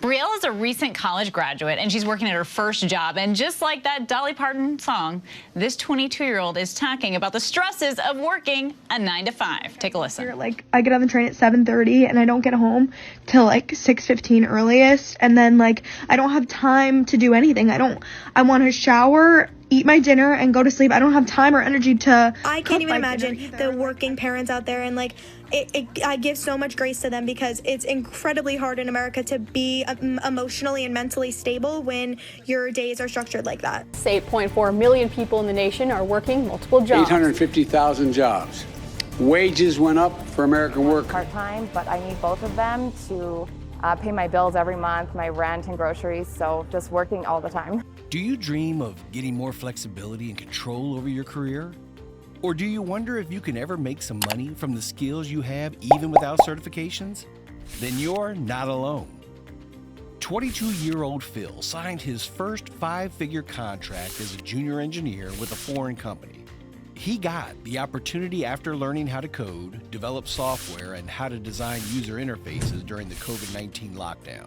Brielle is a recent college graduate, and she's working at her first job. And just like that Dolly Parton song, this 22-year-old is talking about the stresses of working a 9-to-5. Take a listen. Like, I get on the train at 7:30, and I don't get home till like 6:15 earliest. And then like I don't have time to do anything. I want to shower, eat my dinner, and go to sleep. I don't have time or energy to. I can't even imagine the working parents out there, and like I give so much grace to them because it's incredibly hard in America to be emotionally and mentally stable when your days are structured like that. 8.4 million people in the nation are working multiple jobs. 850,000 jobs. Wages went up for American workers. Part-time, but I need both of them to pay my bills every month, my rent and groceries, so just working all the time. Do you dream of getting more flexibility and control over your career? Or do you wonder if you can ever make some money from the skills you have even without certifications? Then you're not alone. 22-year-old Phil signed his first 5-figure contract as a junior engineer with a foreign company. He got the opportunity after learning how to code, develop software, and how to design user interfaces during the COVID-19 lockdown.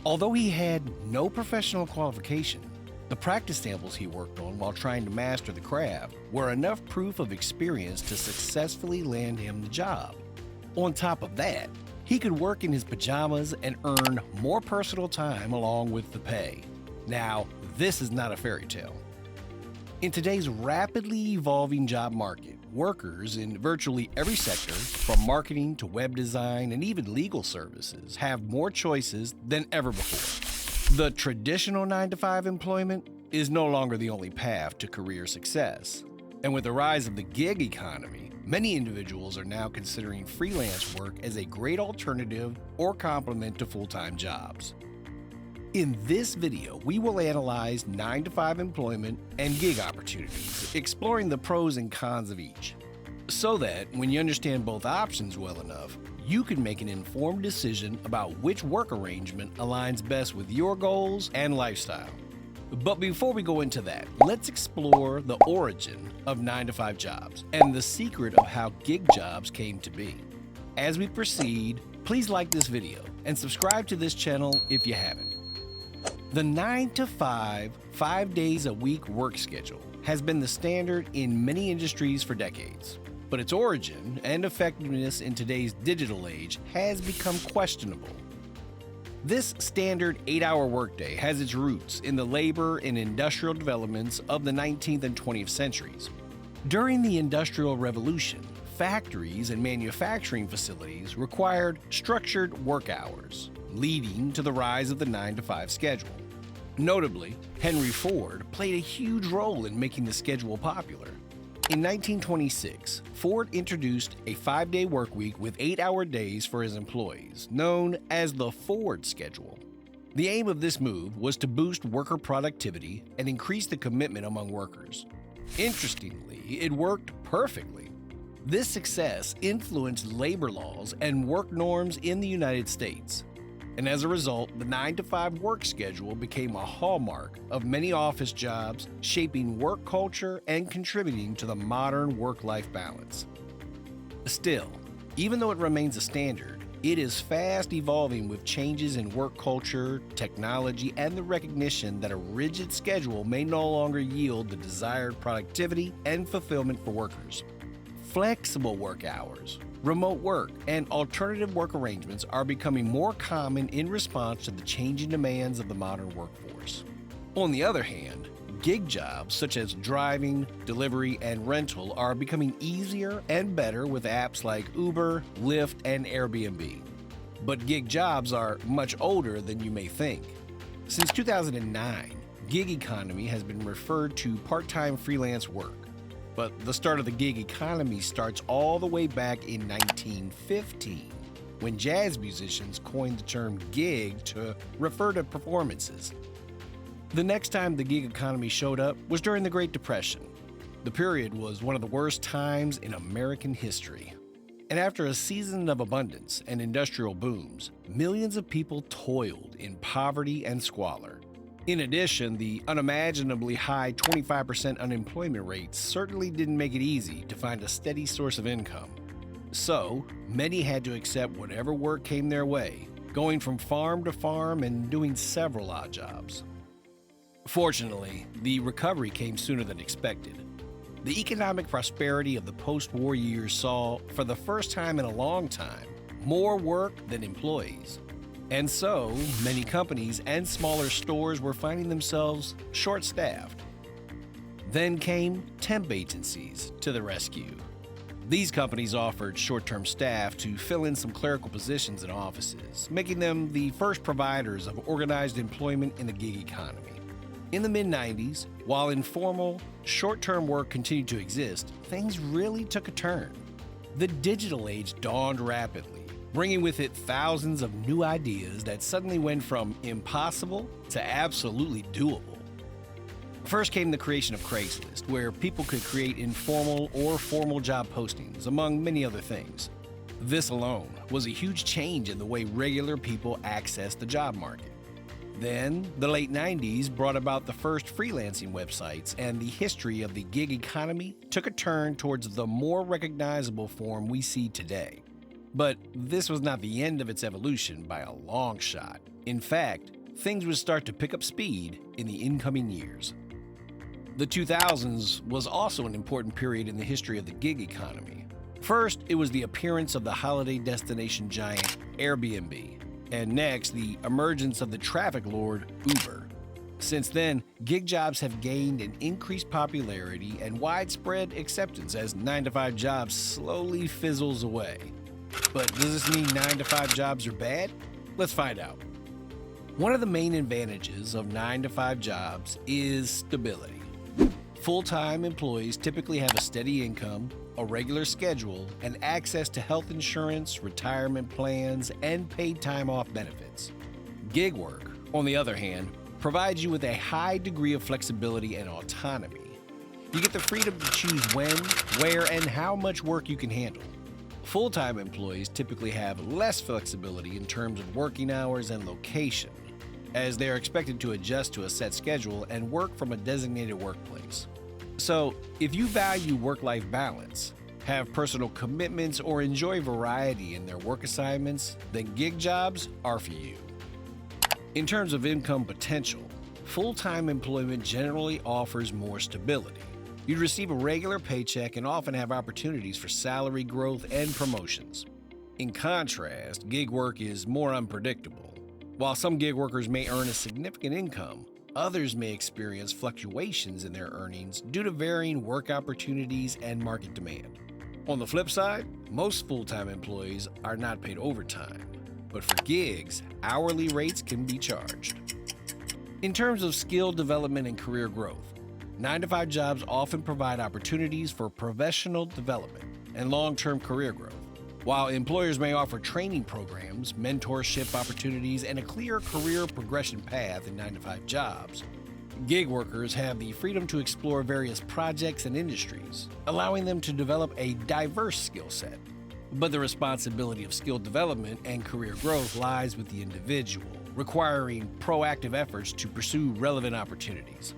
Although he had no professional qualification, the practice samples he worked on while trying to master the craft were enough proof of experience to successfully land him the job. On top of that, he could work in his pajamas and earn more personal time along with the pay. Now, this is not a fairy tale. In today's rapidly evolving job market, workers in virtually every sector, from marketing to web design and even legal services, have more choices than ever before. The traditional 9-to-5 employment is no longer the only path to career success. And with the rise of the gig economy, many individuals are now considering freelance work as a great alternative or complement to full-time jobs. In this video, we will analyze 9-to-5 employment and gig opportunities, exploring the pros and cons of each, so that when you understand both options well enough, you can make an informed decision about which work arrangement aligns best with your goals and lifestyle. But before we go into that, let's explore the origin of 9-to-5 jobs and the secret of how gig jobs came to be. As we proceed, please like this video and subscribe to this channel if you haven't. The 9-to-5, 5 days a week work schedule has been the standard in many industries for decades. But its origin and effectiveness in today's digital age has become questionable. This standard 8-hour workday has its roots in the labor and industrial developments of the 19th and 20th centuries. During the Industrial Revolution, factories and manufacturing facilities required structured work hours, leading to the rise of the 9-to-5 schedule. Notably, Henry Ford played a huge role in making the schedule popular. In 1926, Ford introduced a 5-day work week with 8-hour days for his employees, known as the Ford schedule. The aim of this move was to boost worker productivity and increase the commitment among workers. Interestingly, it worked perfectly. This success influenced labor laws and work norms in the United States. And as a result, the 9-to-5 work schedule became a hallmark of many office jobs, shaping work culture and contributing to the modern work-life balance. Still, even though it remains a standard, it is fast evolving with changes in work culture, technology, and the recognition that a rigid schedule may no longer yield the desired productivity and fulfillment for workers. Flexible work hours, remote work, and alternative work arrangements are becoming more common in response to the changing demands of the modern workforce. On the other hand, gig jobs such as driving, delivery, and rental are becoming easier and better with apps like Uber, Lyft, and Airbnb. But gig jobs are much older than you may think. Since 2009, gig economy has been referred to part-time freelance work. But the start of the gig economy starts all the way back in 1915, when jazz musicians coined the term gig to refer to performances. The next time the gig economy showed up was during the Great Depression. The period was one of the worst times in American history. And after a season of abundance and industrial booms, millions of people toiled in poverty and squalor. In addition, the unimaginably high 25% unemployment rate certainly didn't make it easy to find a steady source of income. So, many had to accept whatever work came their way, going from farm to farm and doing several odd jobs. Fortunately, the recovery came sooner than expected. The economic prosperity of the post-war years saw, for the first time in a long time, more work than employees. And so, many companies and smaller stores were finding themselves short-staffed. Then came temp agencies to the rescue. These companies offered short-term staff to fill in some clerical positions in offices, making them the first providers of organized employment in the gig economy. In the mid-90s, while informal, short-term work continued to exist, things really took a turn. The digital age dawned rapidly, bringing with it thousands of new ideas that suddenly went from impossible to absolutely doable. First came the creation of Craigslist, where people could create informal or formal job postings, among many other things. This alone was a huge change in the way regular people accessed the job market. Then, the late 90s brought about the first freelancing websites, and the history of the gig economy took a turn towards the more recognizable form we see today. But this was not the end of its evolution by a long shot. In fact, things would start to pick up speed in the incoming years. The 2000s was also an important period in the history of the gig economy. First, it was the appearance of the holiday destination giant Airbnb, and next, the emergence of the traffic lord Uber. Since then, gig jobs have gained an increased popularity and widespread acceptance as 9-to-5 jobs slowly fizzles away. But does this mean 9-to-5 jobs are bad? Let's find out. One of the main advantages of 9-to-5 jobs is stability. Full-time employees typically have a steady income, a regular schedule, and access to health insurance, retirement plans, and paid time off benefits. Gig work, on the other hand, provides you with a high degree of flexibility and autonomy. You get the freedom to choose when, where, and how much work you can handle. Full-time employees typically have less flexibility in terms of working hours and location, as they are expected to adjust to a set schedule and work from a designated workplace. So, if you value work-life balance, have personal commitments, or enjoy variety in their work assignments, then gig jobs are for you. In terms of income potential, full-time employment generally offers more stability. You'd receive a regular paycheck and often have opportunities for salary growth and promotions. In contrast, gig work is more unpredictable. While some gig workers may earn a significant income, others may experience fluctuations in their earnings due to varying work opportunities and market demand. On the flip side, most full-time employees are not paid overtime, but for gigs, hourly rates can be charged. In terms of skill development and career growth, 9-to-5 jobs often provide opportunities for professional development and long-term career growth. While employers may offer training programs, mentorship opportunities, and a clear career progression path in 9-to-5 jobs, gig workers have the freedom to explore various projects and industries, allowing them to develop a diverse skill set. But the responsibility of skill development and career growth lies with the individual, requiring proactive efforts to pursue relevant opportunities.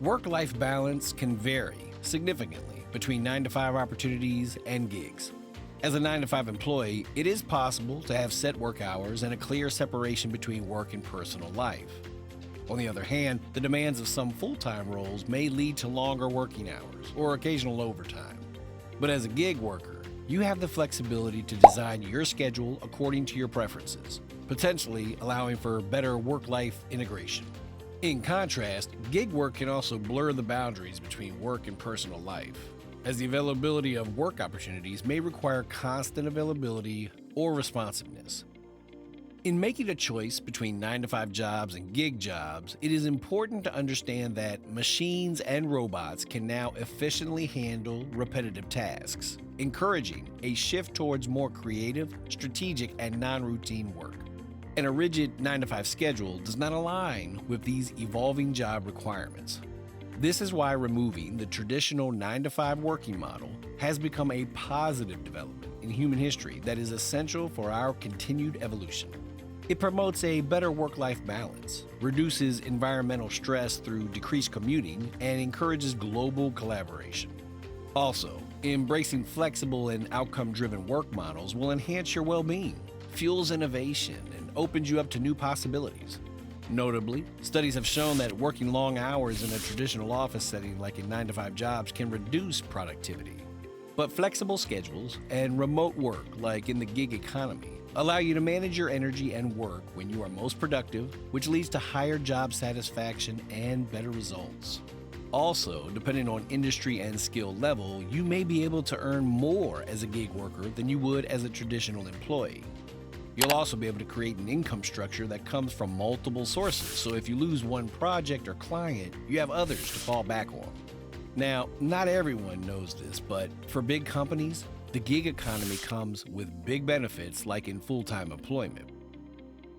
Work-life balance can vary significantly between 9-to-5 opportunities and gigs. As a 9-to-5 employee, it is possible to have set work hours and a clear separation between work and personal life. On the other hand, the demands of some full-time roles may lead to longer working hours or occasional overtime. But as a gig worker, you have the flexibility to design your schedule according to your preferences, potentially allowing for better work-life integration. In contrast, gig work can also blur the boundaries between work and personal life, as the availability of work opportunities may require constant availability or responsiveness. In making a choice between 9-to-5 jobs and gig jobs, it is important to understand that machines and robots can now efficiently handle repetitive tasks, encouraging a shift towards more creative, strategic, and non-routine work. And a rigid 9-to-5 schedule does not align with these evolving job requirements. This is why removing the traditional 9-to-5 working model has become a positive development in human history that is essential for our continued evolution. It promotes a better work-life balance, reduces environmental stress through decreased commuting, and encourages global collaboration. Also, embracing flexible and outcome-driven work models will enhance your well-being, fuels innovation and opens you up to new possibilities. Notably, studies have shown that working long hours in a traditional office setting like in 9-to-5 jobs can reduce productivity. But flexible schedules and remote work, like in the gig economy, allow you to manage your energy and work when you are most productive, which leads to higher job satisfaction and better results. Also, depending on industry and skill level, you may be able to earn more as a gig worker than you would as a traditional employee. You'll also be able to create an income structure that comes from multiple sources, so if you lose one project or client, you have others to fall back on. Now, not everyone knows this, but for big companies, the gig economy comes with big benefits like in full-time employment.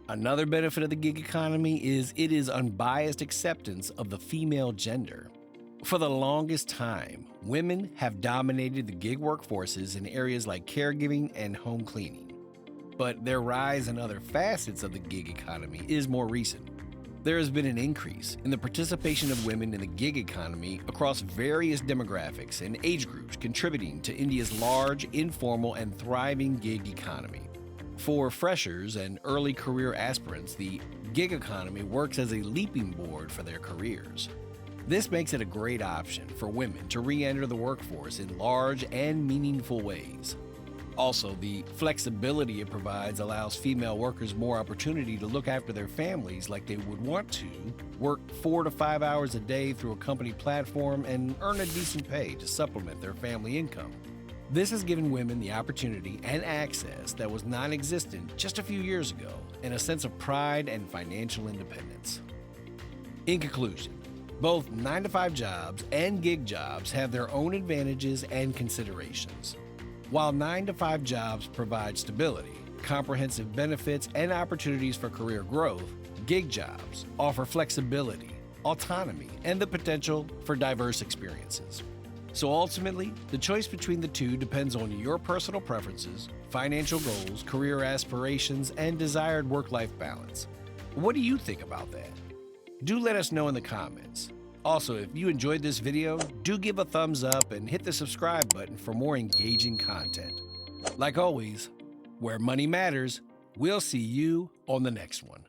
Another benefit of the gig economy is it is unbiased acceptance of the female gender. For the longest time, women have dominated the gig workforces in areas like caregiving and home cleaning. But their rise in other facets of the gig economy is more recent. There has been an increase in the participation of women in the gig economy across various demographics and age groups, contributing to India's large, informal, and thriving gig economy. For freshers and early career aspirants, the gig economy works as a leaping board for their careers. This makes it a great option for women to re-enter the workforce in large and meaningful ways. Also, the flexibility it provides allows female workers more opportunity to look after their families like they would want to, work 4 to 5 hours a day through a company platform, and earn a decent pay to supplement their family income. This has given women the opportunity and access that was non-existent just a few years ago, and a sense of pride and financial independence. In conclusion, both 9-to-5 jobs and gig jobs have their own advantages and considerations. While 9-to-5 jobs provide stability, comprehensive benefits, and opportunities for career growth, gig jobs offer flexibility, autonomy, and the potential for diverse experiences. So ultimately, the choice between the two depends on your personal preferences, financial goals, career aspirations, and desired work-life balance. What do you think about that? Do let us know in the comments. Also, if you enjoyed this video, do give a thumbs up and hit the subscribe button for more engaging content. Like always, where money matters, we'll see you on the next one.